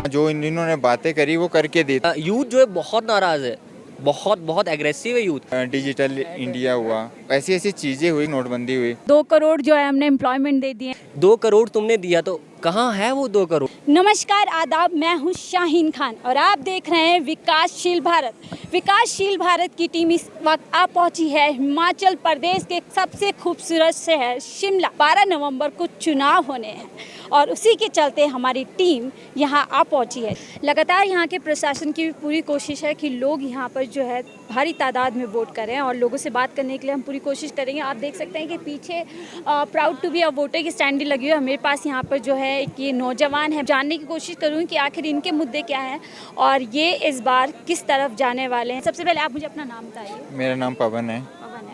जो इन्होंने बातें करी वो करके दी। यूथ जो है बहुत नाराज़ है, बहुत बहुत एग्रेसिव है यूथ। डिजिटल इंडिया हुआ, ऐसी ऐसी चीज़ें हुई, नोटबंदी हुई। 2 करोड़ जो है हमने एम्प्लॉयमेंट दे दिए। 2 करोड़ तुमने दिया तो कहाँ है वो 2 करोड़? नमस्कार, आदाब, मैं हूं शाहीन खान और आप देख रहे हैं विकासशील भारत। विकासशील भारत की टीम इस वक्त आ पहुंची है हिमाचल प्रदेश के सबसे खूबसूरत शहर शिमला। 12 नवंबर को चुनाव होने हैं और उसी के चलते हमारी टीम यहां आ पहुंची है। लगातार यहां के प्रशासन की भी पूरी कोशिश है कि लोग यहां पर जो है भारी तादाद में वोट करें और लोगों से बात करने के लिए हम पूरी कोशिश करेंगे। आप देख सकते हैं कि पीछे proud to be a voter की स्टैंड लगी हुई है। मेरे पास यहाँ पर जो है एक ये नौजवान है, जानने की कोशिश करूँगी कि आखिर इनके मुद्दे क्या हैं और ये इस बार किस तरफ जाने वाले हैं। सबसे पहले आप मुझे अपना नाम बताइए। मेरा नाम पवन है।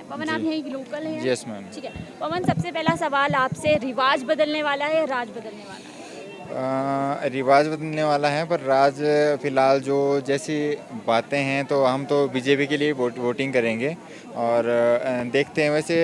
पवन, आप यहीं लोकल हैं? Yes ma'am. ठीक है पवन, सबसे पहला सवाल आपसे, रिवाज बदलने वाला है या राज बदलने वाला है? रिवाज बदलने वाला है, पर राज फिलहाल जो जैसी बातें हैं तो हम तो बीजेपी के लिए वोटिंग करेंगे और देखते हैं। वैसे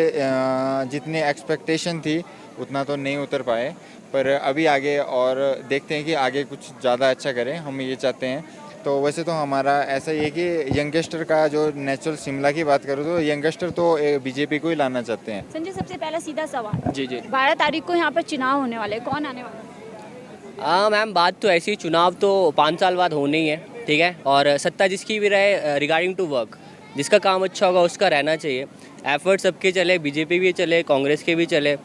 जितनी एक्सपेक्टेशन थी उतना तो नहीं उतर पाए, पर अभी आगे और देखते हैं कि आगे कुछ ज़्यादा अच्छा करें, हम ये चाहते हैं। तो वैसे तो हमारा ऐसा ही है कि यंगस्टर का जो नेचुरल शिमला की बात करूँ तो यंगस्टर तो बीजेपी को ही लाना चाहते हैं। संजय, सबसे पहला सीधा सवाल, जी 12 तारीख को यहाँ पर चुनाव होने वाले, कौन आने वाला है? हाँ मैम, बात तो ऐसी, चुनाव तो 5 साल बाद होने ही है, ठीक है। और सत्ता जिसकी भी रहे, रिगार्डिंग टू वर्क, जिसका काम अच्छा होगा उसका रहना चाहिए। एफर्ट सबके चले, बीजेपी भी चले, कांग्रेस के भी चले,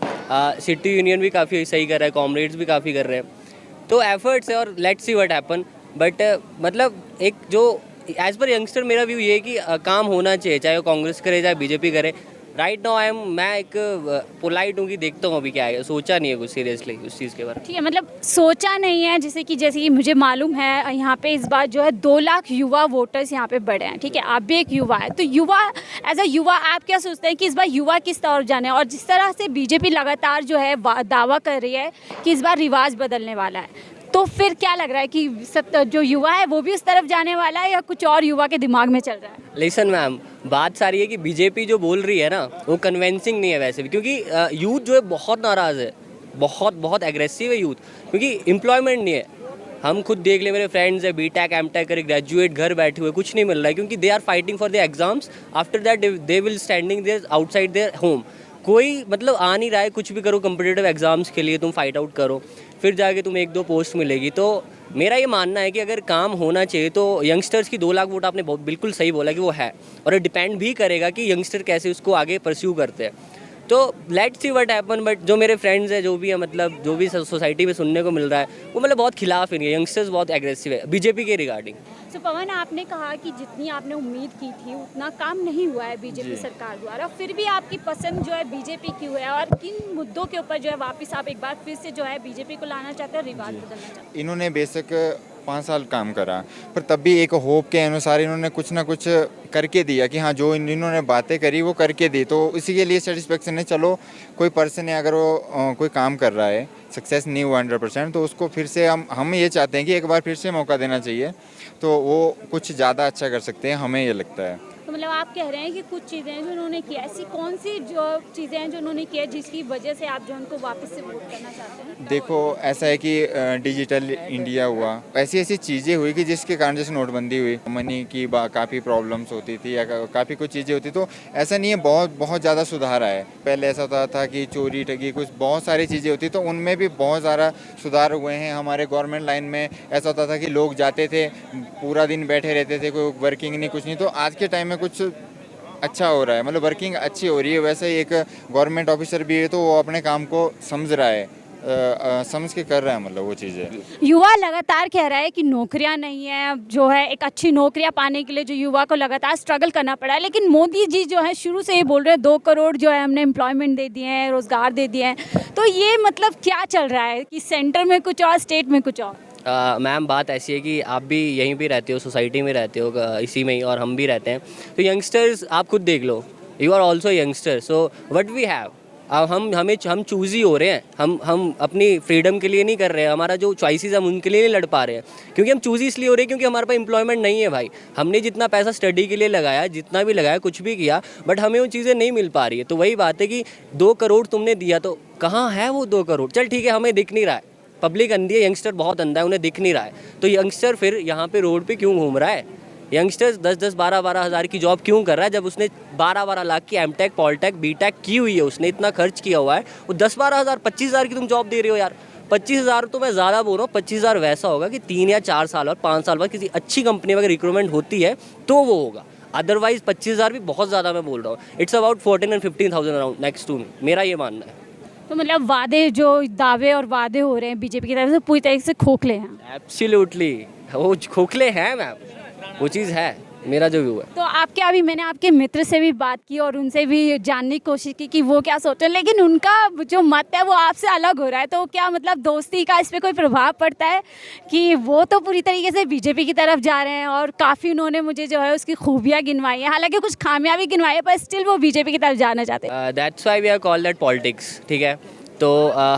सिटी यूनियन भी काफ़ी सही कर रहा है, कॉमरेड्स भी काफ़ी कर रहे हैं। तो एफर्ट्स है और let's see what happen. But मतलब एक जो एज़ पर यंगस्टर मेरा व्यू ये है कि काम होना चाहिए, चाहे वो कांग्रेस करे चाहे बीजेपी करे। राइट नाउ मैं एक पोलाइट हूँ कि देखता हूँ अभी क्या है, सोचा नहीं है कुछ सीरियसली उस चीज़ के बारे में। ठीक है, मतलब सोचा नहीं है। जैसे कि मुझे मालूम है यहाँ पे इस बार जो है 2 लाख युवा वोटर्स यहाँ पे बढ़े हैं। ठीक है, आप भी एक युवा है, तो युवा एज अ युवा आप क्या सोचते हैं कि इस बार युवा किस तरफ जाने? और जिस तरह से बीजेपी लगातार जो है दावा कर रही है कि इस बार रिवाज बदलने वाला है, तो फिर क्या लग रहा है कि जो युवा है वो भी उस तरफ जाने वाला है या कुछ और युवा के दिमाग में चल रहा है? लिसन मैम, बात सारी है कि बीजेपी जो बोल रही है ना वो कन्विंसिंग नहीं है वैसे भी, क्योंकि यूथ जो है बहुत नाराज़ है, बहुत बहुत एग्रेसिव है यूथ, क्योंकि एम्प्लॉयमेंट नहीं है। हम खुद देख ले, मेरे फ्रेंड्स है बीटेक एमटेक करे, ग्रेजुएट, घर बैठे हुए, कुछ नहीं मिल रहा है, क्योंकि they are fighting for the exams. After that they will standing there outside their home. कोई मतलब आ नहीं रहा है, कुछ भी करो कम्पिटिटिव एग्जाम्स के लिए तुम फाइट आउट करो, फिर जाके तुम 1-2 पोस्ट मिलेगी। तो मेरा ये मानना है कि अगर काम होना चाहिए तो यंगस्टर्स की 2 लाख वोट, आपने बहुत बिल्कुल सही बोला कि वो है, और ये डिपेंड भी करेगा कि यंगस्टर कैसे उसको आगे परस्यू करते हैं। तो let's see what happen. But जो मेरे फ्रेंड्स हैं, जो भी है, मतलब जो भी सोसाइटी में सुनने को मिल रहा है, वो मतलब बहुत खिलाफ है, यंगस्टर्स बहुत एग्रेसिव है बीजेपी के रिगार्डिंग। तो पवन, आपने कहा कि जितनी आपने उम्मीद की थी उतना काम नहीं हुआ है बीजेपी सरकार द्वारा, फिर भी आपकी पसंद जो है बीजेपी क्यों है और किन मुद्दों के ऊपर जो है वापस आप एक बार फिर से जो है बीजेपी को लाना चाहते हैं, रिवाज बदलना चाहते हैं? इन्होंने बेशक 5 साल काम करा, पर तब भी एक होप के अनुसार इन्होंने कुछ ना कुछ करके दिया कि हाँ, जो इन्होंने बातें करी वो करके दी, तो इसी के लिए सेटिस्फेक्शन है। चलो, कोई पर्सन है, अगर वो कोई काम कर रहा है, सक्सेस नहीं हुआ 100%, तो उसको फिर से हम ये चाहते हैं कि एक बार फिर से मौका देना चाहिए, तो वो कुछ ज़्यादा अच्छा कर सकते हैं, हमें ये लगता है। तो मतलब आप कह रहे हैं कि कुछ चीज़ें हैं जो उन्होंने की, ऐसी कौन सी जो चीज़ें हैं जो उन्होंने की है जिसकी वजह से आप जो उनको वापस से वोट करना चाहते हैं? देखो, ऐसा है कि डिजिटल इंडिया हुआ, ऐसी ऐसी चीज़ें हुई कि जिसके कारण जैसे नोटबंदी हुई, मनी की काफ़ी प्रॉब्लम्स होती थी या काफ़ी कुछ चीज़ें होती, तो ऐसा नहीं है, बहुत बहुत ज़्यादा सुधार आया है। पहले ऐसा होता था कि चोरी ठगी कुछ बहुत सारी चीज़ें होती, तो उनमें भी बहुत ज़्यादा सुधार हुए हैं। हमारे गवर्नमेंट लाइन में ऐसा होता था कि लोग जाते थे, पूरा दिन बैठे रहते थे, कोई वर्किंग नहीं, कुछ नहीं। तो आज के टाइम में कुछ अच्छा हो रहा है, मतलब वर्किंग अच्छी हो रही है। वैसे ही एक गवर्नमेंट ऑफिसर भी है तो वो अपने काम को समझ रहा है, समझ के कर रहा है, मतलब वो चीज़ें। युवा लगातार कह रहा है कि नौकरियां नहीं है, जो है एक अच्छी नौकरियां पाने के लिए जो युवा को लगातार स्ट्रगल करना पड़ा है, लेकिन मोदी जी जो है शुरू से ही बोल रहे हैं 2 करोड़ जो है हमने एम्प्लॉयमेंट दे दिए हैं, रोजगार दे दिए हैं। तो ये मतलब क्या चल रहा है कि सेंटर में कुछ और, स्टेट में कुछ और? मैम, बात ऐसी है कि आप भी यहीं पे रहते हो, सोसाइटी में रहते हो, इसी में ही, और हम भी रहते हैं। तो यंगस्टर्स आप खुद देख लो, you are also youngster, so what we have, अब हम चूज ही हो रहे हैं। हम अपनी फ्रीडम के लिए नहीं कर रहे हैं, हमारा जो चॉइसेस हम उनके लिए नहीं लड़ पा रहे हैं, क्योंकि हम चूज इसलिए हो रहे हैं क्योंकि हमारे पास एम्प्लॉयमेंट नहीं है भाई। हमने जितना पैसा स्टडी के लिए लगाया, जितना भी लगाया, कुछ भी किया, बट हमें वो चीज़ें नहीं मिल पा रही है। तो वही बात है कि 2 करोड़ तुमने दिया तो कहाँ है वो 2 करोड़? चल ठीक है, हमें दिख नहीं रहा है, पब्लिक अंधी है, यंगस्टर बहुत अंधा है, उन्हें दिख नहीं रहा है। तो यंगस्टर फिर यहाँ पे रोड पे क्यों घूम रहा है? यंगस्टर्स 10-10 12-12 हज़ार की जॉब क्यों कर रहा है जब उसने 12-12 लाख की एमटेक पॉलटेक बीटेक की हुई है, उसने इतना खर्च किया हुआ है। वो 10-12 हज़ार 25 हज़ार की तुम जॉब दे रहे हो यार। 25 हज़ार तो मैं ज़्यादा बोल रहा हूँ, 25 हज़ार वैसा होगा कि 3 या 4 साल और 5 साल बाद किसी अच्छी कंपनी में अगर रिक्रूटमेंट होती है तो वो होगा। अदरवाइज 25 हज़ार भी बहुत ज़्यादा मैं बोल रहा हूँ। It's about 14 and 15,000 around next to me, मेरा ये मानना है। तो मतलब वादे जो दावे और वादे हो रहे हैं बीजेपी की तरफ से पूरी तरीके से खोखले हैं। एब्सोल्युटली वो खोखले हैं मैम, वो चीज़ है, मेरा जो व्यू है। तो आपके अभी मैंने आपके मित्र से भी बात की और उनसे भी जानने की कोशिश की कि वो क्या सोचते हैं, लेकिन उनका जो मत है वो आपसे अलग हो रहा है। तो क्या मतलब दोस्ती का इस पे कोई प्रभाव पड़ता है कि वो तो पूरी तरीके से बीजेपी की तरफ जा रहे हैं और काफ़ी उन्होंने मुझे जो है उसकी खूबियाँ गिनवाई हैं, हालांकि कुछ खामियां भी गिनवाई है, पर स्टिल वो बीजेपी की तरफ जाना चाहते हैं। That's why we are call that politics, ठीक है। तो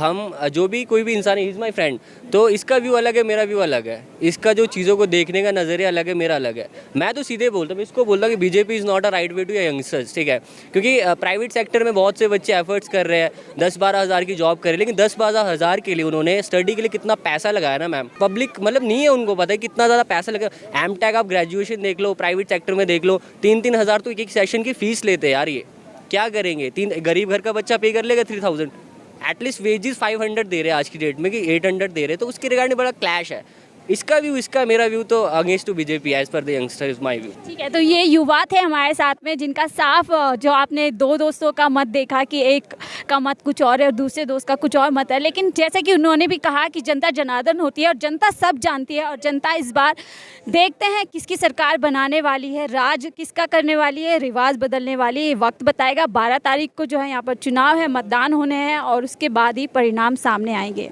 हम जो भी कोई भी इंसान, इज़ माई फ्रेंड, तो इसका व्यू अलग है, मेरा व्यू अलग है, इसका जो चीज़ों को देखने का नज़रिया अलग है, मेरा अलग है। मैं तो सीधे बोलता हूँ, इसको बोलता हूँ कि BJP is not a right way to youngsters, ठीक है। क्योंकि प्राइवेट सेक्टर में बहुत से बच्चे एफर्ट्स कर रहे हैं, 10-12 हज़ार की जॉब कर रहे हैं, लेकिन 10-12 हज़ार के लिए उन्होंने स्टडी के लिए कितना पैसा लगाया ना मैम। पब्लिक मतलब नहीं है उनको पता है कितना ज़्यादा पैसा लगा। एमटेक आप ग्रेजुएशन देख लो, प्राइवेट सेक्टर में देख लो, 3-3 हज़ार तो एक सेशन की फ़ीस लेते हैं यार। ये क्या करेंगे? गरीब घर का बच्चा पे कर लेगा 3000। एटलीस्ट वेजेस 500 दे रहे हैं आज की डेट में कि 800 दे रहे हैं, तो उसके रिगार्डिंग बड़ा क्लैश है। इसका व्यू, इसका मेरा व्यू तो against to BJP as per the youngster is my view. ठीक है, तो ये युवा थे हमारे साथ में जिनका साफ जो आपने दो दोस्तों का मत देखा कि एक का मत कुछ और है और दूसरे दोस्त का कुछ और मत है, लेकिन जैसे कि उन्होंने भी कहा कि जनता जनार्दन होती है और जनता सब जानती है और जनता इस बार देखते हैं किसकी सरकार बनाने वाली है, राज किसका करने वाली है, रिवाज बदलने वाली है, वक्त बताएगा। 12 तारीख को जो है यहाँ पर चुनाव है, मतदान होने हैं और उसके बाद ही परिणाम सामने आएंगे।